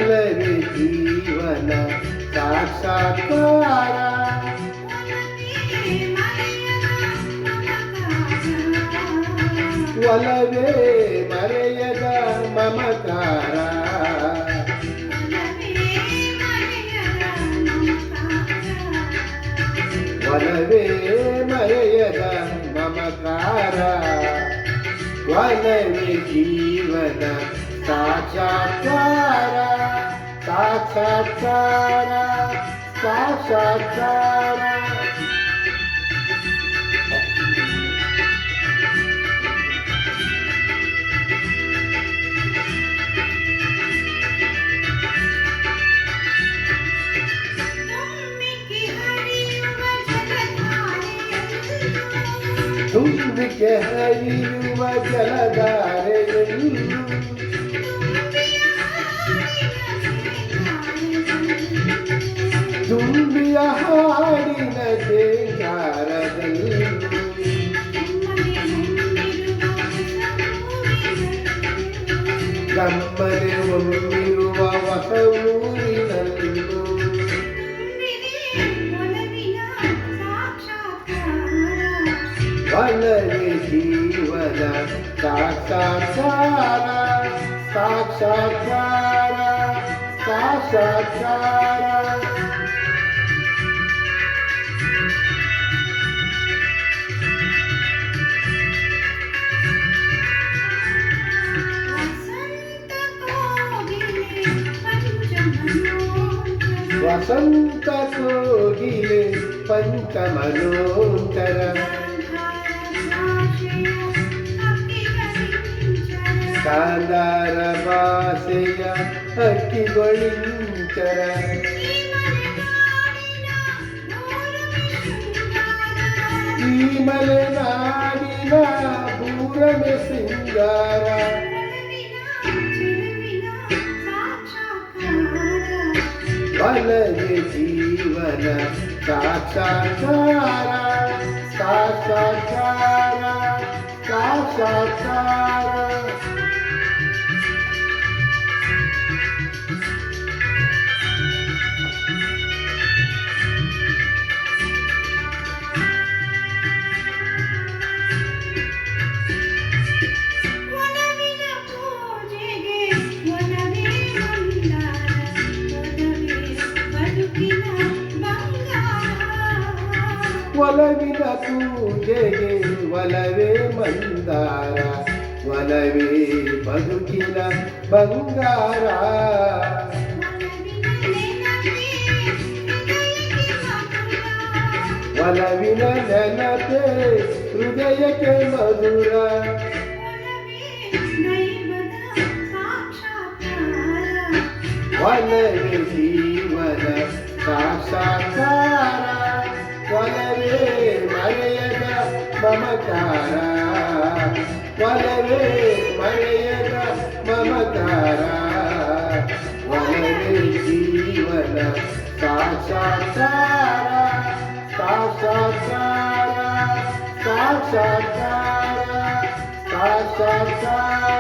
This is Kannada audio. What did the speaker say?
ಒಲವೇ ಜೀವನ ಸಾಕ್ಷಾತ್ಕಾರ. ಒಲವೇ ಮರೆಯದ ಮಮಕಾರ. ಒಲವೇ ಮರೆಯದ ಮಮಕಾರ. ಒಲವೇ ಜೀವನ ಸಾಕ್ಷಾತ್ಕಾರ. ಸಾಕ್ಷಾತ್ಕಾರ ಸಾಕ್ಷಾತ್ಕಾರ. ತುಂಬಿಕೆ ಹರಿಯುವ ಜಲಧಾರೆಯನ್ನು ತುಂಬಿಯ ಹಾಡಿನ ಜೇಂಗಾರದಲ್ಲಿ ಗಮ್ಮನೆ ಒಮ್ಮಿರುವ ಹೊಸ ಊರಿನಲ್ಲೂ ಒಲವೇ ಜೀವನ ಸಾಕ್ಷಾತ್ಕಾರ. ಸಾಕ್ಷಾತ್ಕಾರ ಸಾಕ್ಷಾತ್ಕಾರ. ವಸಂತ ಕೋಗಿಲೆ ಪಂಚಮನೋಂತರ ಕಾಂದಾರ ಭಾಷೆಯ ಹಕ್ಕಿಗಳಿಂಚರ ಈ ಮಲೆನಾಡಿನ ಪೂರಮೆ ಸಿಂಗಾರ. ಒಲವೇ ಜೀವನ ಸಾಕ್ಷಾತ್ಕಾರ. ಸಾಕ್ಷಾತ್ಕಾರ ಸಾಕ್ಷಾತ್ಕಾರ. ಒಲವಿನ ಪೂಜೆಗೆ ಒಲವೇ ಮಂದಾರ. ಒಲವೇ ಬದುಕಿನ ಬಂಗಾರ. ಒಲವಿನ ನೆನಪೆ ಹೃದಯಕ್ಕೆ ಮಧುರ. ಒಲವೇ ಜೀವನ ಸಾಕ್ಷಾತ್ಕಾರ. ಒಲವೇ ಮರೆಯದ ಮಮಕಾರ. ಒಲವೇ ಮರೆಯದ ಮಮಕಾರ. ಒಲವೇ ಜೀವನ ಸಾಕ್ಷಾತ್ಕಾರ. ಸಾಕ್ಷಾತ್ಕಾರ ಸಾಕ್ಷಾತ್ಕಾರ ಸಾಕ್ಷಾತ್ಕಾರ.